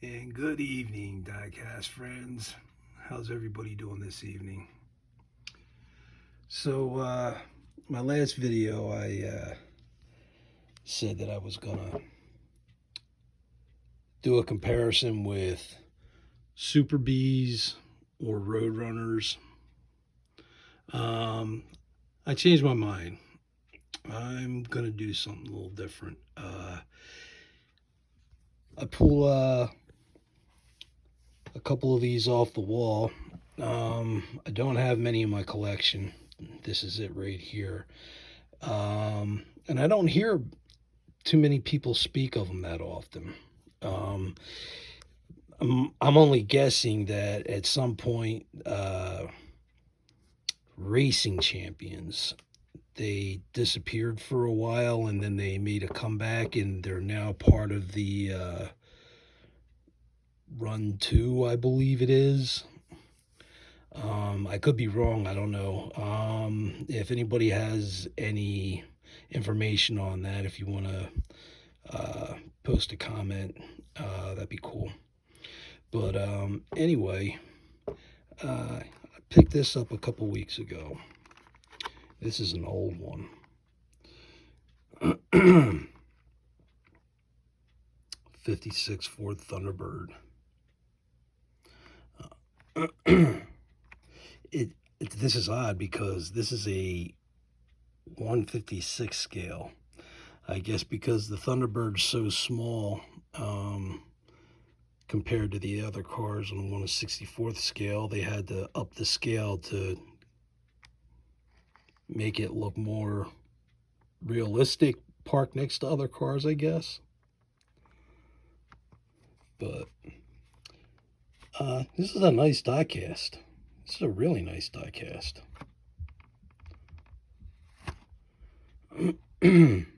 And good evening, diecast friends. How's everybody doing this evening? So, my last video, I said that I was gonna do a comparison with Super Bees or Roadrunners. Um, I changed my mind. I'm gonna do something a little different. I pull a couple of these off the wall. I don't have many in my collection. This is it right here. And I don't hear too many people speak of them that often. Um, I'm only guessing that at some point, racing champions they disappeared for a while, and then they made a comeback, and they're now part of the Run Two, I believe it is. I could be wrong. I don't know. If anybody has any information on that, if you want to post a comment, that'd be cool. But anyway, I picked this up a couple weeks ago. This is an old one. 56 Ford Thunderbird. This is odd because this is a 156 scale. I guess because the Thunderbird's so small compared to the other cars on the 164th scale, they had to up the scale to make it look more realistic, parked next to other cars, I guess. But this is a nice diecast. This is a really nice diecast. And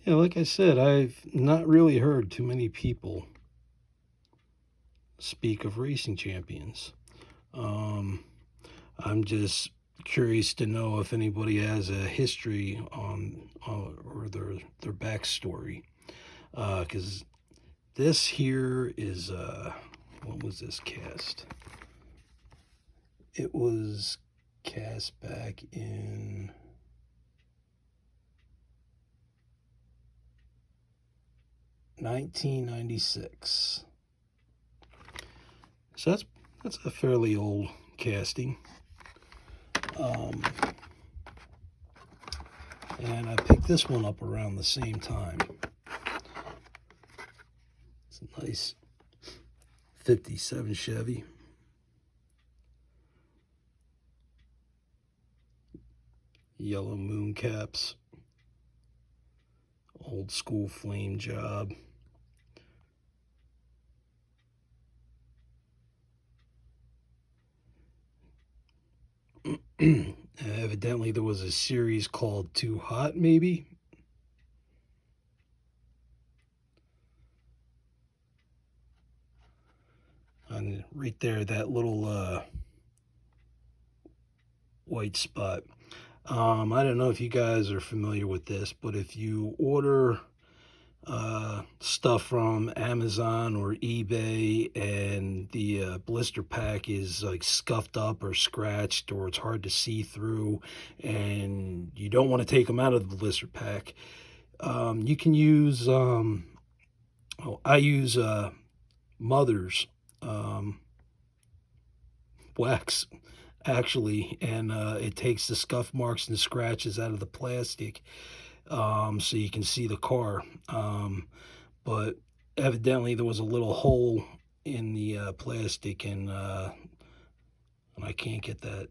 yeah, like I said, I've not really heard too many people speak of racing champions. I'm just curious to know if anybody has a history on or their backstory, because this here is what was this cast? It was cast back in 1996. So that's a fairly old casting. And I picked this one up around the same time. It's a nice 57 Chevy. Yellow moon caps. Old school flame job. Evidently there was a series called Too Hot, maybe. And right there, that little white spot. I don't know if you guys are familiar with this, but if you order stuff from Amazon or eBay and the blister pack is like scuffed up or scratched or it's hard to see through and you don't want to take them out of the blister pack, you can use, I use Mother's wax actually, and it takes the scuff marks and the scratches out of the plastic, so you can see the car. But evidently there was a little hole in the plastic, and I can't get that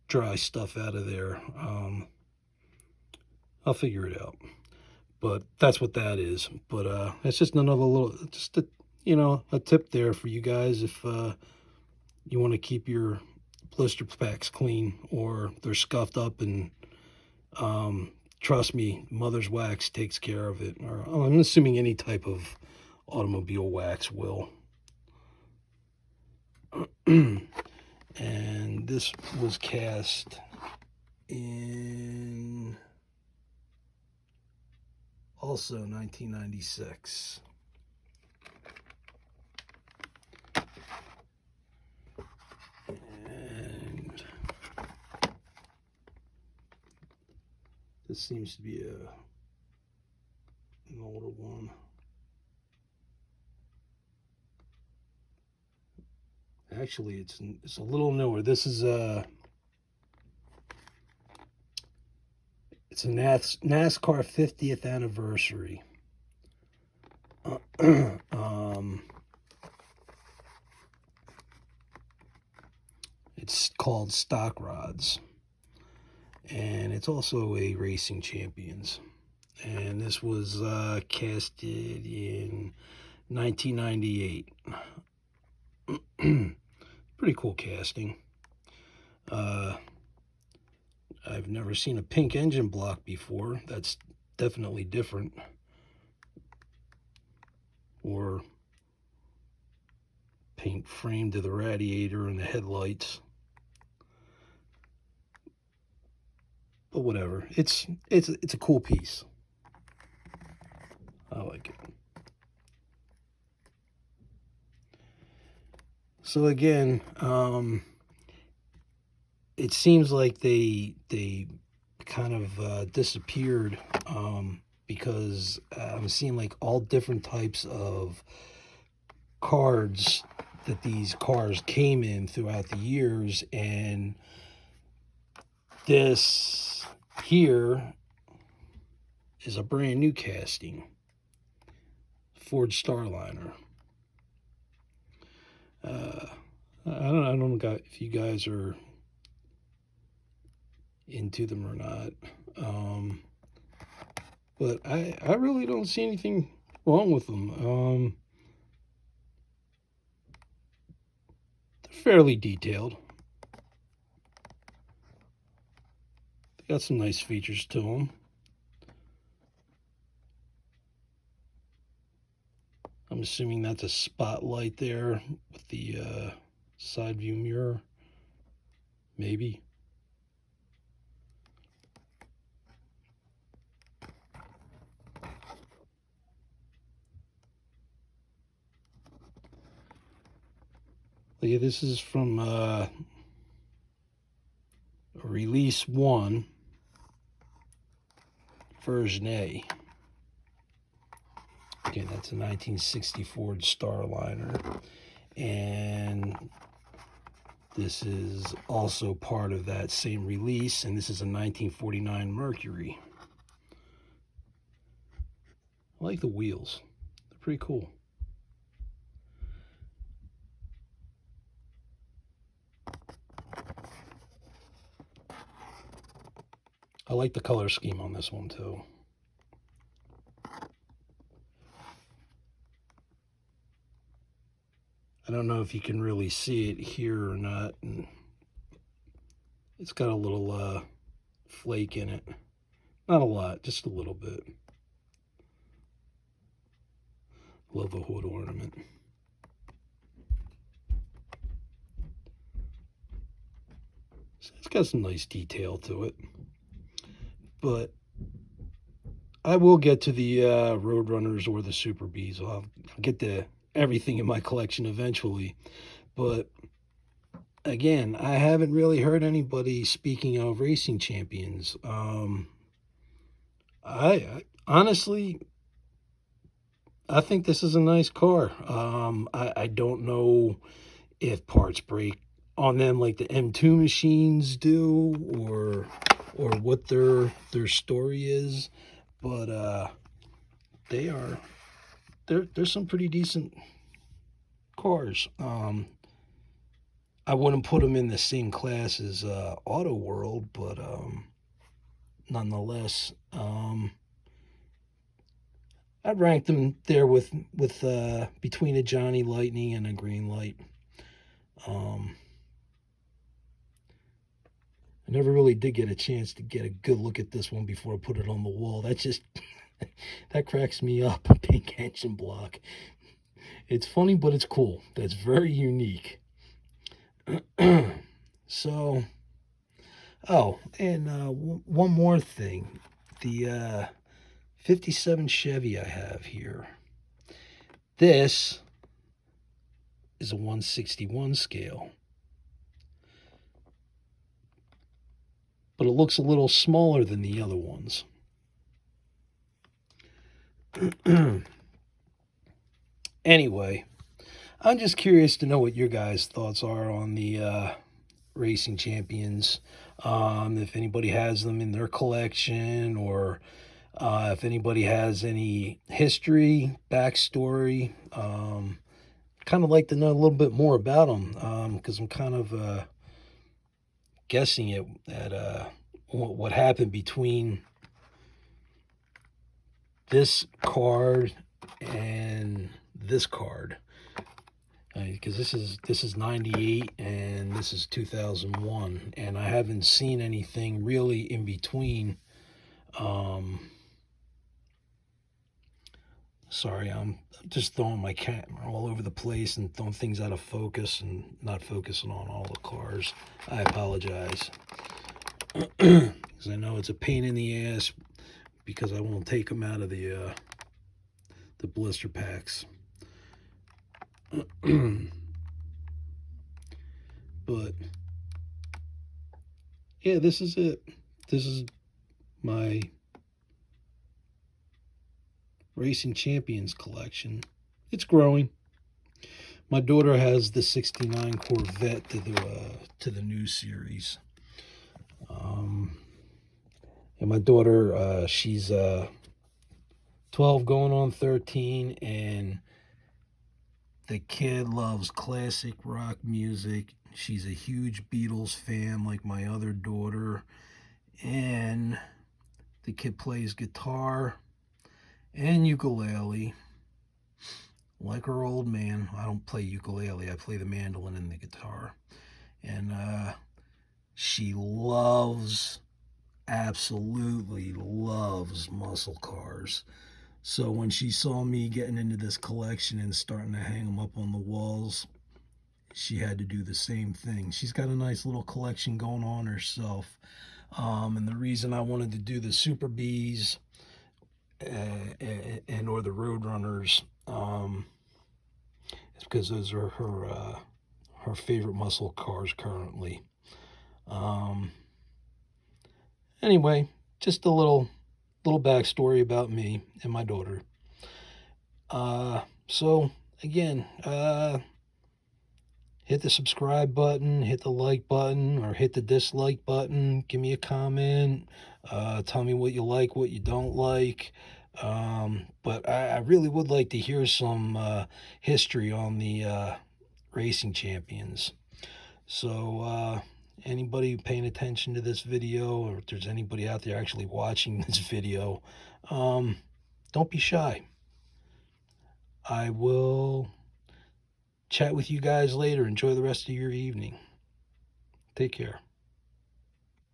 dry stuff out of there. I'll figure it out. But that's what that is. But it's just another little, just a, a tip there for you guys if you want to keep your blister packs clean or they're scuffed up, and trust me, Mother's Wax takes care of it. Or I'm assuming any type of automobile wax will. And this was cast in also 1996. And this seems to be an older one. Actually, it's a little newer. This is it's a NASCAR 50th anniversary. It's called Stock Rods, and it's also a Racing Champions. And this was casted in 1998. Pretty cool casting. I've never seen a pink engine block before. That's definitely different. Or paint frame to the radiator and the headlights. But whatever. It's a cool piece. I like it. So again, it seems like they kind of disappeared because I'm seeing like all different types of cards that these cars came in throughout the years, and this here is a brand new casting, Ford Starliner. I don't know if you guys are into them or not, but I really don't see anything wrong with them. They're fairly detailed. They got some nice features to them. I'm assuming that's a spotlight there with the side view mirror. Maybe. Yeah, this is from Release 1, Version A. Again, that's a 1964 Starliner. And this is also part of that same release, and this is a 1949 Mercury. I like the wheels. They're pretty cool. I like the color scheme on this one too. I don't know if you can really see it here or not. And it's got a little flake in it. Not a lot, just a little bit. Love the hood ornament. So it's got some nice detail to it. But I will get to the Roadrunners or the Super Bees. I'll get to everything in my collection eventually. But again, I haven't really heard anybody speaking of Racing Champions. I honestly, I think this is a nice car. I don't know if parts break on them like the M2 machines do, or what their story is, but they're some pretty decent cars. I wouldn't put them in the same class as Auto World, but nonetheless, I'd rank them there with between a Johnny Lightning and a Green Light. I never really did get a chance to get a good look at this one before I put it on the wall. That just that cracks me up. A pink engine block. It's funny, but it's cool. That's very unique. So, oh, and one more thing. The 57 Chevy I have here. This is a 161 scale, but it looks a little smaller than the other ones. Anyway, I'm just curious to know what your guys' thoughts are on the Racing Champions. If anybody has them in their collection, or if anybody has any history, backstory. Kind of like to know a little bit more about them, because I'm kind of guessing at what happened between this card and this card. Because this is 98 and this is 2001, and I haven't seen anything really in between. Sorry, I'm just throwing my camera all over the place and throwing things out of focus and not focusing on all the cars. I apologize. Because I know it's a pain in the ass, because I won't take them out of the blister packs. But yeah, this is it. This is my Racing Champions collection. It's growing. My daughter has the '69 Corvette to the new series. And my daughter, she's 12 going on 13, and the kid loves classic rock music. She's a huge Beatles fan like my other daughter, and the kid plays guitar and ukulele like her old man. I don't play ukulele, I play the mandolin and the guitar. And she absolutely loves muscle cars. So when she saw me getting into this collection and starting to hang them up on the walls, she had to do the same thing. She's got a nice little collection going on herself. And the reason I wanted to do the Super Bees and or the Roadrunners is because those are her favorite muscle cars currently. Anyway, just a little backstory about me and my daughter. So again, hit the subscribe button, hit the like button, or hit the dislike button. Give me a comment. Tell me what you like, what you don't like. But I really would like to hear some history on the Racing Champions. So anybody paying attention to this video, or if there's anybody out there actually watching this video, don't be shy. I will chat with you guys later. Enjoy the rest of your evening. Take care.